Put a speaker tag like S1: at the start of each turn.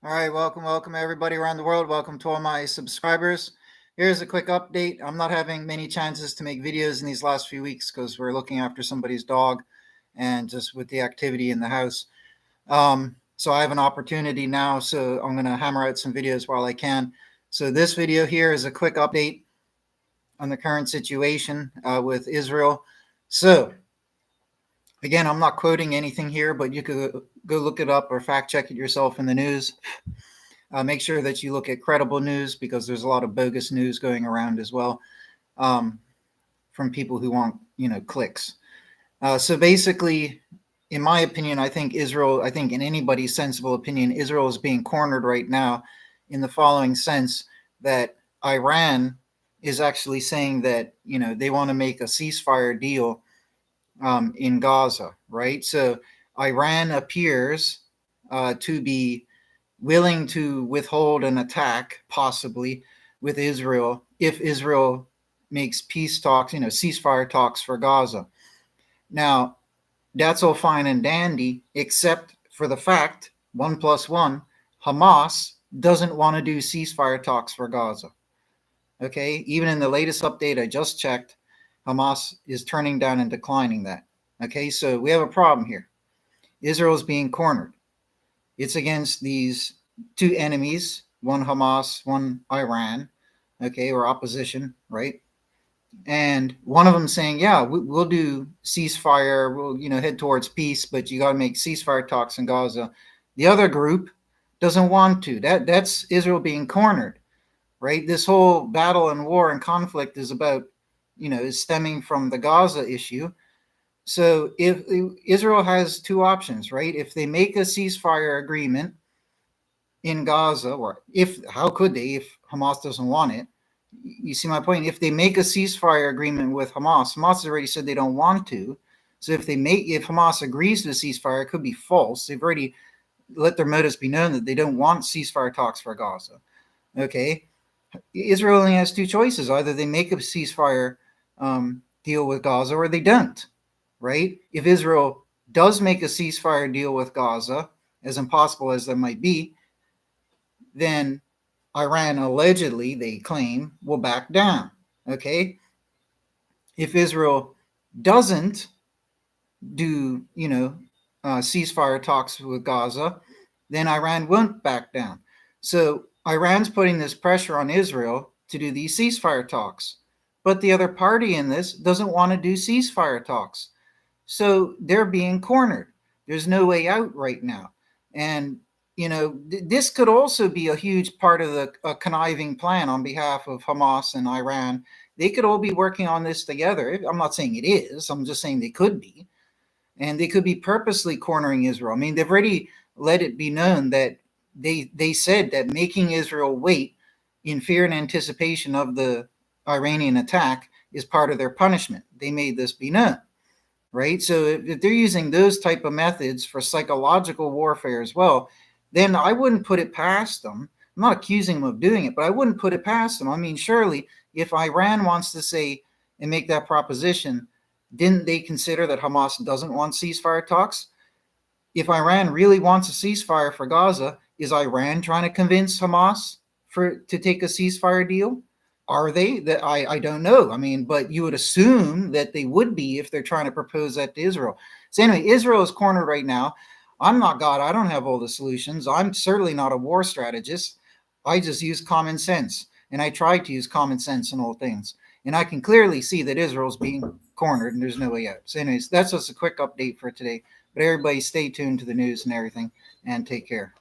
S1: All right, welcome everybody around the world. Welcome to all my subscribers. Here's a quick update. I'm not having many chances to make videos in these last few weeks because we're looking after somebody's dog and just with the activity in the house. So I have an opportunity now, so I'm going to hammer out some videos while I can. So this video here is a quick update on the current situation with Israel. So again, I'm not quoting anything here, but you could go look it up or fact check it yourself in the news. Make sure that you look at credible news because there's a lot of bogus news going around as well from people who want, clicks. So basically, in my opinion, I think in anybody's sensible opinion, Israel is being cornered right now in the following sense that Iran is actually saying that, they want to make a ceasefire deal in Gaza, right? So Iran appears to be willing to withhold an attack, possibly, with Israel if Israel makes peace talks, ceasefire talks for Gaza. Now, that's all fine and dandy, except for the fact, 1 + 1, Hamas doesn't want to do ceasefire talks for Gaza. Okay, even in the latest update I just checked, Hamas is turning down and declining that. Okay, so we have a problem here. Israel is being cornered. It's against these two enemies, one Hamas, one Iran, okay, or opposition, right? And one of them saying, yeah, we'll do ceasefire, we'll, head towards peace, but you got to make ceasefire talks in Gaza. The other group doesn't want to. That's Israel being cornered, right? This whole battle and war and conflict is about, is stemming from the Gaza issue. So if Israel has two options, right? If they make a ceasefire agreement in Gaza, or how could they if Hamas doesn't want it? You see my point? If they make a ceasefire agreement with Hamas has already said they don't want to. So if Hamas agrees to the ceasefire, it could be false. They've already let their motives be known that they don't want ceasefire talks for Gaza. Okay, Israel only has two choices: either they make a ceasefire deal with Gaza, or they don't. Right? If Israel does make a ceasefire deal with Gaza, as impossible as that might be, then Iran allegedly, they claim, will back down. Okay? If Israel doesn't do, ceasefire talks with Gaza, then Iran won't back down. So Iran's putting this pressure on Israel to do these ceasefire talks. But the other party in this doesn't want to do ceasefire talks. So they're being cornered. There's no way out right now. And, this could also be a huge part of the conniving plan on behalf of Hamas and Iran. They could all be working on this together. I'm not saying it is. I'm just saying they could be. And they could be purposely cornering Israel. I mean, they've already let it be known that they said that making Israel wait in fear and anticipation of the Iranian attack is part of their punishment. They made this be known. Right? So if they're using those type of methods for psychological warfare as well, then I wouldn't put it past them. I'm not accusing them of doing it, but I wouldn't put it past them. I mean, surely if Iran wants to say and make that proposition, didn't they consider that Hamas doesn't want ceasefire talks? If Iran really wants a ceasefire for Gaza, is Iran trying to convince Hamas to take a ceasefire deal? Are they? That I don't know. I mean, but you would assume that they would be if they're trying to propose that to Israel. So anyway, Israel is cornered right now. I'm not God. I don't have all the solutions. I'm certainly not a war strategist. I just use common sense. And I try to use common sense in all things. And I can clearly see that Israel's being cornered and there's no way out. So anyways, that's just a quick update for today. But everybody stay tuned to the news and everything and take care.